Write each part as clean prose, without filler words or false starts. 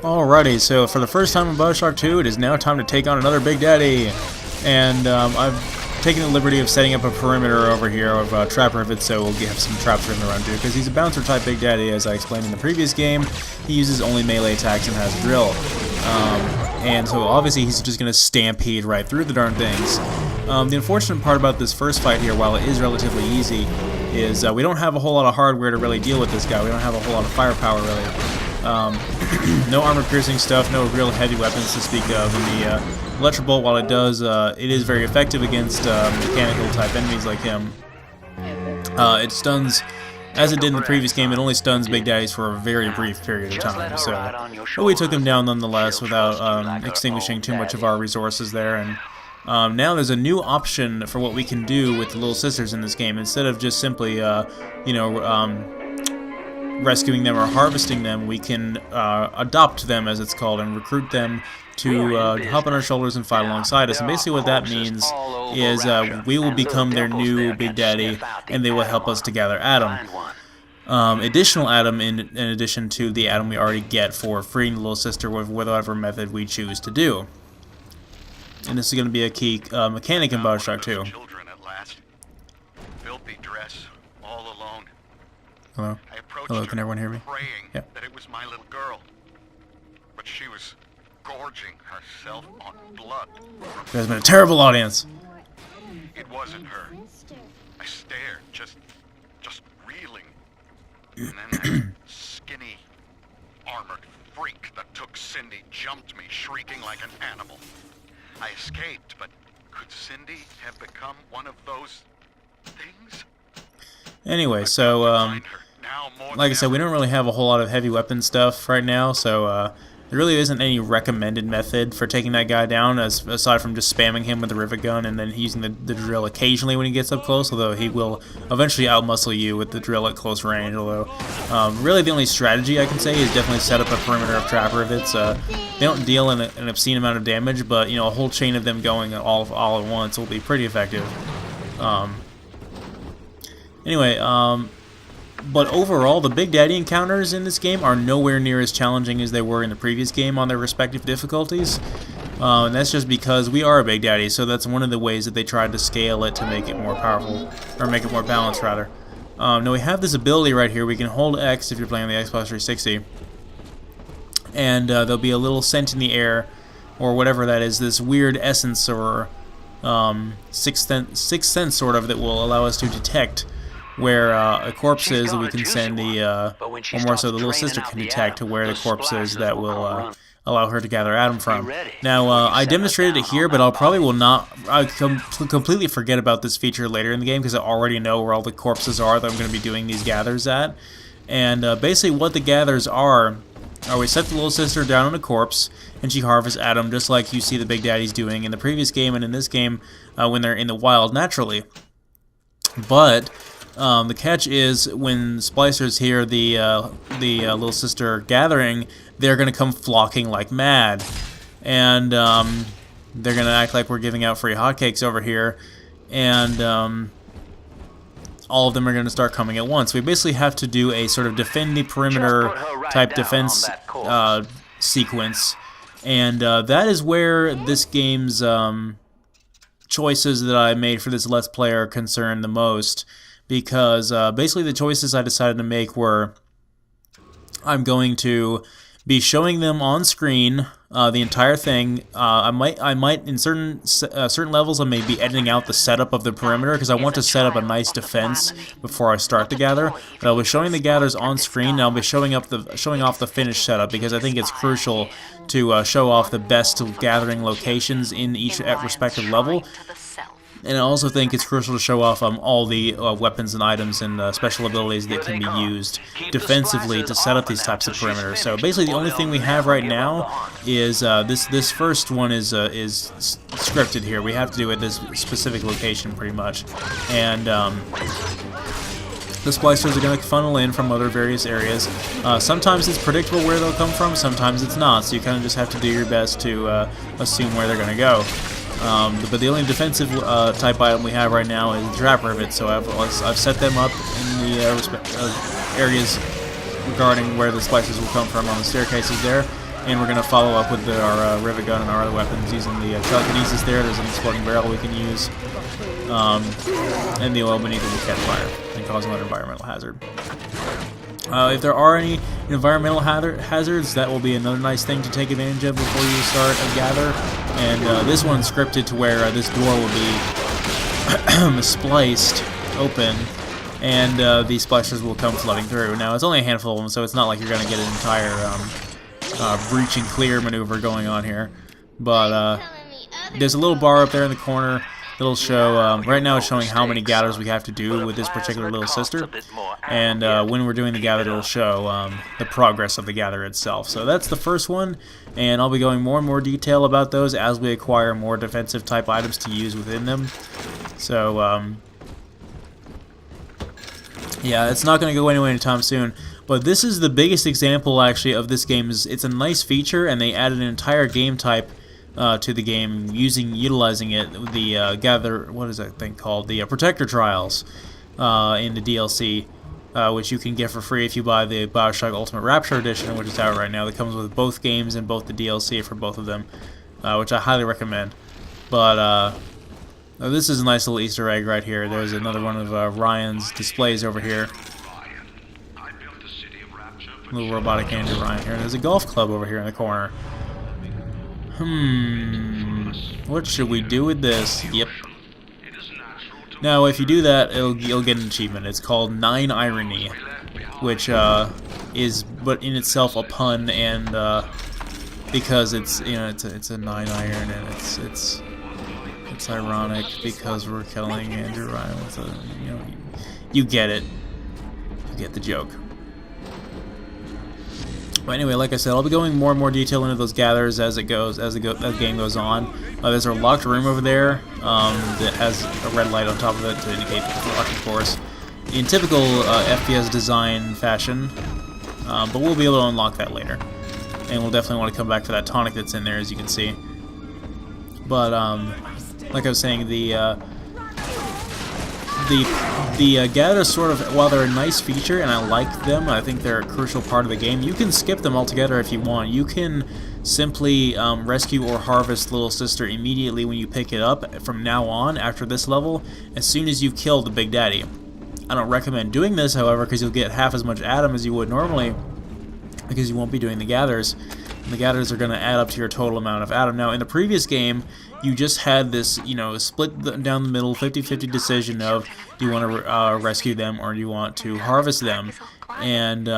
Alrighty, so for the first time in Bioshock 2, it is now time to take on another Big Daddy. And I've taken the liberty of setting up a perimeter over here of trap rivets, so we'll have some traps running around too, because he's a bouncer type Big Daddy, as I explained in the previous game. He uses only melee attacks and has a drill. And so obviously he's just going to stampede right through the darn things. The unfortunate part about this first fight here, while it is relatively easy, is we don't have a whole lot of hardware to really deal with this guy. We don't have a whole lot of firepower really. No armor-piercing stuff, no real heavy weapons to speak of. And the electric bolt, while it does, it is very effective against mechanical-type enemies like him. It stuns, as it did in the previous game, it only stuns Big Daddies for a very brief period of time. So, but we took him down nonetheless without extinguishing too much of our resources there. And now there's a new option for what we can do with the little sisters in this game. Instead of just simply, rescuing them or harvesting them, we can adopt them, as it's called, and recruit them to hop on our shoulders and fight alongside us. And basically what that means is we will become their new Big Daddy, and they will help us to gather Adam. Additional Adam in addition to the Adam we already get for freeing the little sister with whatever method we choose to do. And this is going to be a key mechanic in Bioshock 2. Hello? Hello, can everyone hear me? Yeah. That it was my little girl. But she was gorging herself on blood. You guys have been a terrible audience. It wasn't her. I stared, just reeling. And then that skinny, armored freak that took Cindy jumped me, shrieking like an animal. I escaped, but could Cindy have become one of those things? Anyway, so, like I said, we don't really have a whole lot of heavy weapon stuff right now, so there really isn't any recommended method for taking that guy down, aside from just spamming him with the rivet gun and then using the drill occasionally when he gets up close, although he will eventually outmuscle you with the drill at close range. Although, really the only strategy I can say is definitely set up a perimeter of trap rivets. They don't deal an obscene amount of damage, but, you know, a whole chain of them going all at once will be pretty effective. Anyway, but overall, the Big Daddy encounters in this game are nowhere near as challenging as they were in the previous game on their respective difficulties. And that's just because we are a Big Daddy, so that's one of the ways that they tried to scale it to make it more powerful, or make it more balanced, rather. Now we have this ability right here. We can hold X if you're playing on the Xbox 360, and there'll be a little scent in the air, or whatever that is, this weird essence or sixth sense sort of, that will allow us to detect where a corpse is, that we can send the, or more so the little sister can detect to where the corpse is that will allow her to gather Adam from. Now, I demonstrated it here, but I completely forget about this feature later in the game, because I already know where all the corpses are that I'm going to be doing these gathers at. And basically what the gathers are we set the little sister down on a corpse, and she harvests Adam, just like you see the Big Daddies doing in the previous game and in this game when they're in the wild naturally. But the catch is, when splicers hear the little sister gathering, they're going to come flocking like mad. And they're going to act like we're giving out free hotcakes over here. And all of them are going to start coming at once. We basically have to do a sort of defend the perimeter type defense sequence. And that is where this game's choices that I made for this Let's Play are concerned the most. Because basically the choices I decided to make were, I'm going to be showing them on screen the entire thing. I might in certain levels I may be editing out the setup of the perimeter, because I want to set up a nice defense before I start the gather. But I'll be showing the gathers on screen, and I'll be showing off the finished setup, because I think it's crucial to show off the best gathering locations in each respective level. And I also think it's crucial to show off all the weapons and items and special abilities that can be used defensively to set up these types of perimeters. So basically the only thing we have right now is this first one is scripted here. We have to do it at this specific location pretty much. And the splicers are going to funnel in from other various areas. Sometimes it's predictable where they'll come from, sometimes it's not, so you kind of just have to do your best to assume where they're going to go. But the only defensive type item we have right now is the trap rivet, so I've set them up in the areas regarding where the splicers will come from on the staircases there. And we're going to follow up with our rivet gun and our other weapons using the telekinesis there. There's an exploding barrel we can use. And the oil beneath it will catch fire and cause another environmental hazard. If there are any environmental hazards, that will be another nice thing to take advantage of before you start a gather. And this one's scripted to where this door will be spliced open, and the splicers will come flooding through. Now, it's only a handful of them, so it's not like you're going to get an entire breach and clear maneuver going on here. But there's a little bar up there in the corner that'll show, right now it's showing how many gathers we have to do with this particular little sister. And when we're doing the gather, it'll show the progress of the gather itself. So that's the first one, and I'll be going more and more detail about those as we acquire more defensive type items to use within them. So, yeah, it's not going to go anywhere anytime soon. But this is the biggest example, actually, of this game. It's a nice feature, and they added an entire game type to the game, utilizing it. The what is that thing called? The Protector Trials in the DLC, which you can get for free if you buy the Bioshock Ultimate Rapture Edition, which is out right now. That comes with both games and both the DLC for both of them, which I highly recommend. But this is a nice little Easter egg right here. There's another one of Ryan's displays over here. Little robotic Andrew Ryan here. There's a golf club over here in the corner. What should we do with this? Yep. Now, if you do that, you'll get an achievement. It's called 9 Irony, which is, but in itself, a pun, and because it's, you know, it's a 9 iron, and it's ironic because we're killing Andrew Ryan with a, you know, you get it. You get the joke. But anyway, like I said, I'll be going more and more detail into those gathers as the game goes on. There's a locked room over there that has a red light on top of it to indicate that it's locked, of course, in typical FPS design fashion. But we'll be able to unlock that later, and we'll definitely want to come back for that tonic that's in there, as you can see. But like I was saying, the gathers sort of, while they're a nice feature and I like them, I think they're a crucial part of the game, you can skip them altogether if you want. You can simply rescue or harvest Little Sister immediately when you pick it up from now on after this level, as soon as you've killed the Big Daddy. I don't recommend doing this, however, because you'll get half as much Adam as you would normally, because you won't be doing the gathers. And the gathers are going to add up to your total amount of Adam. Now, in the previous game, you just had this, you know, split down the middle, 50-50 decision of, do you want to rescue them or do you want to harvest them? And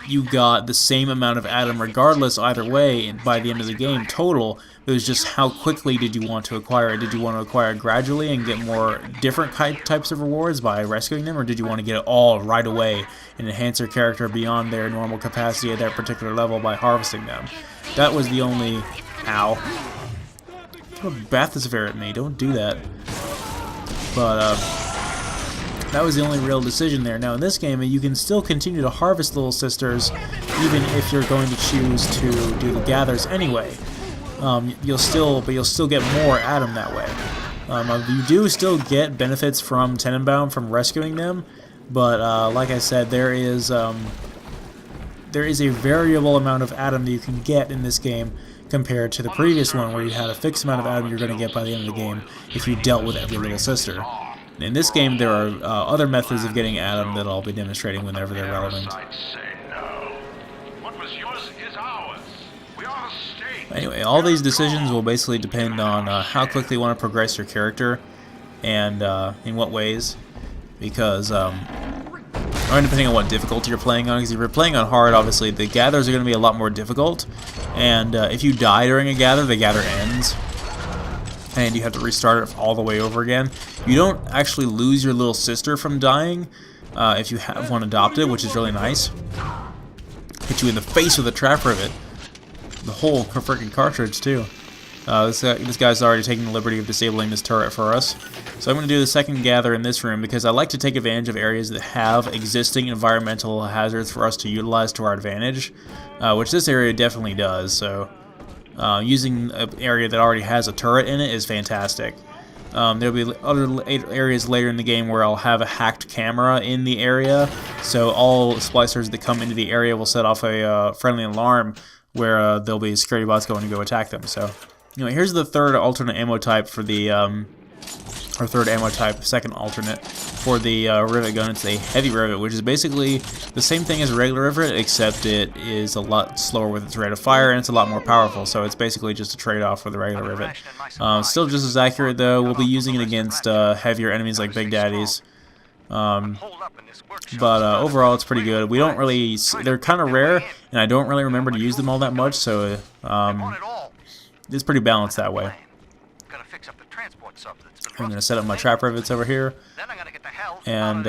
you got the same amount of Adam regardless either way by the end of the game total. It was just how quickly did you want to acquire it? Did you want to acquire it gradually and get more different types of rewards by rescuing them, or did you want to get it all right away and enhance your character beyond their normal capacity at that particular level by harvesting them? That was the only... Ow. Throw a bathysphere at me, don't do that. But that was the only real decision there. Now in this game, you can still continue to harvest Little Sisters even if you're going to choose to do the gathers anyway. You'll still get more Adam that way. You do still get benefits from Tenenbaum from rescuing them, but like I said, there is a variable amount of Adam that you can get in this game compared to the previous one, where you had a fixed amount of Adam you're going to get by the end of the game if you dealt with every Little Sister. In this game, there are other methods of getting Adam that I'll be demonstrating whenever they're relevant. Anyway, all these decisions will basically depend on how quickly you want to progress your character and in what ways, because or depending on what difficulty you're playing on, because if you're playing on hard, obviously the gathers are going to be a lot more difficult, and if you die during a gather, the gather ends, and you have to restart it all the way over again. You don't actually lose your Little Sister from dying if you have one adopted, which is really nice. Hit you in the face with a trap rivet. The whole freaking cartridge, too. This guy's already taking the liberty of disabling this turret for us. So I'm going to do the second gather in this room because I like to take advantage of areas that have existing environmental hazards for us to utilize to our advantage, which this area definitely does. So using an area that already has a turret in it is fantastic. There'll be other areas later in the game where I'll have a hacked camera in the area, so all splicers that come into the area will set off a friendly alarm where there'll be security bots going to go attack them. So, here's the third alternate ammo type for the, or third ammo type, second alternate for the rivet gun. It's a heavy rivet, which is basically the same thing as a regular rivet, except it is a lot slower with its rate of fire, and it's a lot more powerful, so it's basically just a trade-off for the regular rivet. Still just as accurate, though. We'll be using it against heavier enemies like Big Daddies. But overall, it's pretty good. We don't really... They're kind of rare, and I don't really remember to use them all that much, so it's pretty balanced that way. I'm going to set up my trap rivets over here and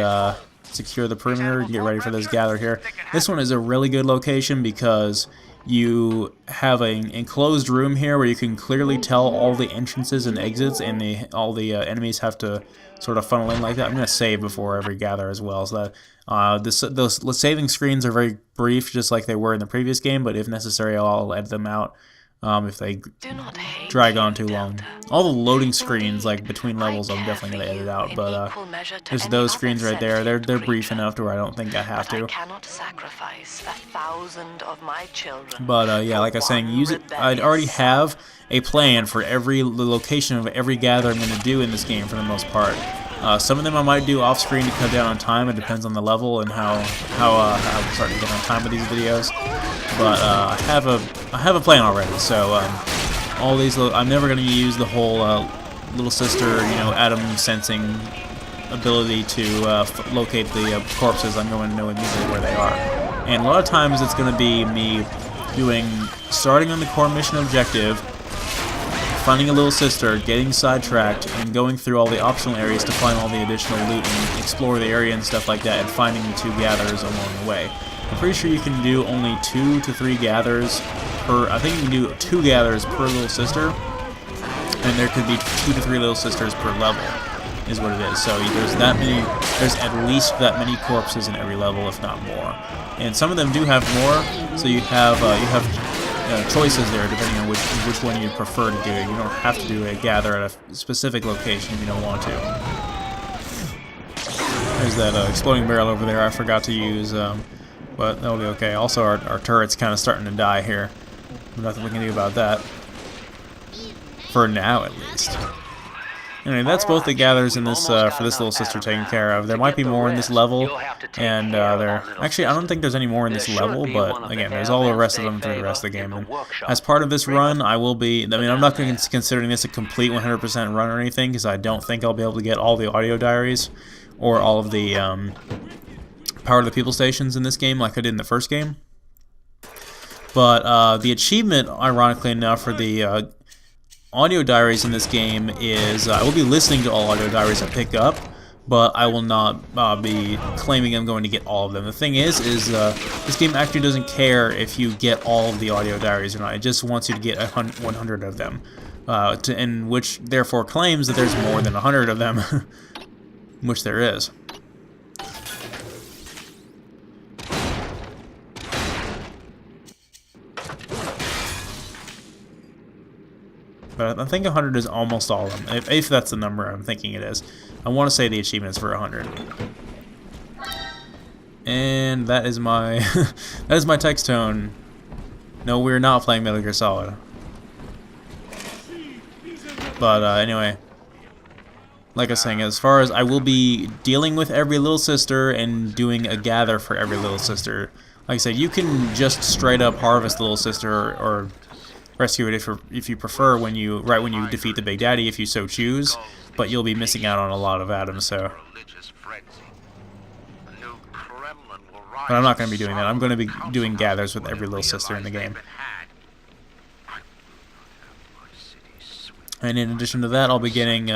secure the perimeter and get ready for this gather here. This one is a really good location because you have an enclosed room here where you can clearly tell all the entrances and exits, and all the enemies have to sort of funnel in like that. I'm going to save before every gather as well, so that those saving screens are very brief, just like they were in the previous game, but if necessary I'll edit them out if they drag on too long. All the loading screens, like between levels, I'm definitely going to edit out, but there's those screens right there. They're brief enough to where I don't think I have to. But yeah, like I was saying, use it. I'd already have a plan for the location of every gather I'm going to do in this game for the most part. Some of them I might do off screen to cut down on time. It depends on the level and how I'm starting to get on time with these videos. But I have a plan already. So all these, I'm never going to use the whole little sister, atom sensing ability to locate the corpses. I'm going to know immediately where they are. And a lot of times it's going to be me starting on the core mission objective, finding a little sister, getting sidetracked, and going through all the optional areas to find all the additional loot and explore the area and stuff like that, and finding the 2 gathers along the way. I'm pretty sure you can do only 2 to 3 gathers per. I think you can do 2 gathers per little sister, and there could be 2 to 3 little sisters per level, is what it is. So there's that many. There's at least that many corpses in every level, if not more. And some of them do have more, so you have choices there depending on which one you prefer to do. You don't have to do a gather at a specific location if you don't want to. There's that exploding barrel over there I forgot to use, but that'll be okay. Also, our turret's kind of starting to die here. Nothing we can do about that. For now, at least. Anyway, that's both the gathers in this for this little sister taken care of. There might be more in this level, and actually I don't think there's any more in this level, but again, there's all the rest of them through the rest of the game. And as part of this run, I'm not considering this a complete 100% run or anything, because I don't think I'll be able to get all the audio diaries or all of the Power of the People stations in this game like I did in the first game. But the achievement, ironically enough, for the audio diaries in this game is I will be listening to all audio diaries I pick up, but I will not be claiming I'm going to get all of them. The thing is this game actually doesn't care if you get all of the audio diaries or not. It just wants you to get 100 of them, and which therefore claims that there's more than 100 of them, which there is. But I think 100 is almost all of them, if that's the number I'm thinking it is. I want to say the achievement's for 100. And that is my that is my text tone. No, we're not playing Metal Gear Solid. But anyway, like I was saying, as far as I will be dealing with every little sister and doing a gather for every little sister. Like I said, you can just straight up harvest the little sister or rescue it if you prefer when you defeat the Big Daddy, if you so choose, but you'll be missing out on a lot of atoms. So, but I'm not going to be doing that. I'm going to be doing gathers with every little sister in the game. And in addition to that, I'll be getting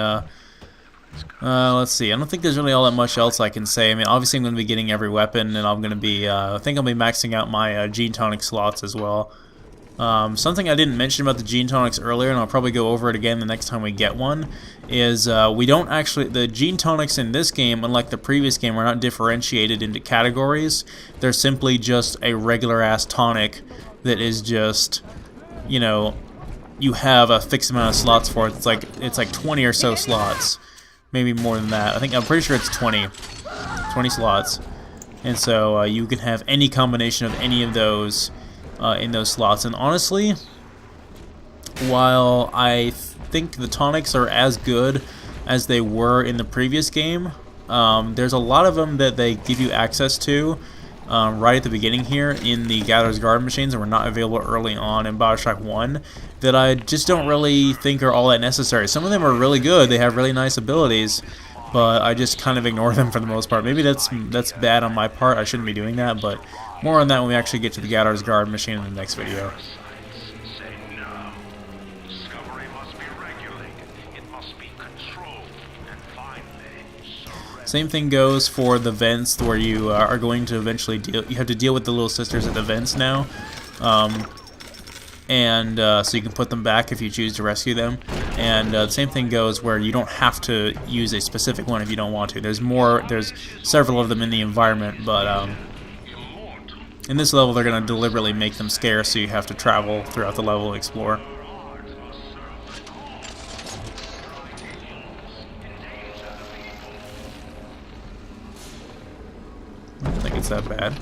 let's see. I don't think there's really all that much else I can say. I mean, obviously I'm going to be getting every weapon, and I'm going to be I think I'll be maxing out my gene tonic slots as well. Something I didn't mention about the gene tonics earlier, and I'll probably go over it again the next time we get one, is the gene tonics in this game, unlike the previous game, are not differentiated into categories. They're simply just a regular ass tonic that is just, you have a fixed amount of slots for it. It's like 20 or so slots, maybe more than that. I'm pretty sure it's 20 slots, and so you can have any combination of any of those in those slots. And honestly, while I think the tonics are as good as they were in the previous game, there's a lot of them that they give you access to right at the beginning here in the Gatherer's Garden machines and were not available early on in Bioshock 1 that I just don't really think are all that necessary. Some of them are really good, they have really nice abilities, but I just kind of ignore them for the most part. Maybe that's bad on my part, I shouldn't be doing that, but more on that when we actually get to the Gatherer's Garden machine in the next video. Same thing goes for the vents, where you are going to eventually you have to deal with the little sisters at the vents now, so you can put them back if you choose to rescue them. And the same thing goes where you don't have to use a specific one if you don't want to. There's several of them in the environment, but in this level they're going to deliberately make them scarce, so you have to travel throughout the level and explore. I don't think it's that bad.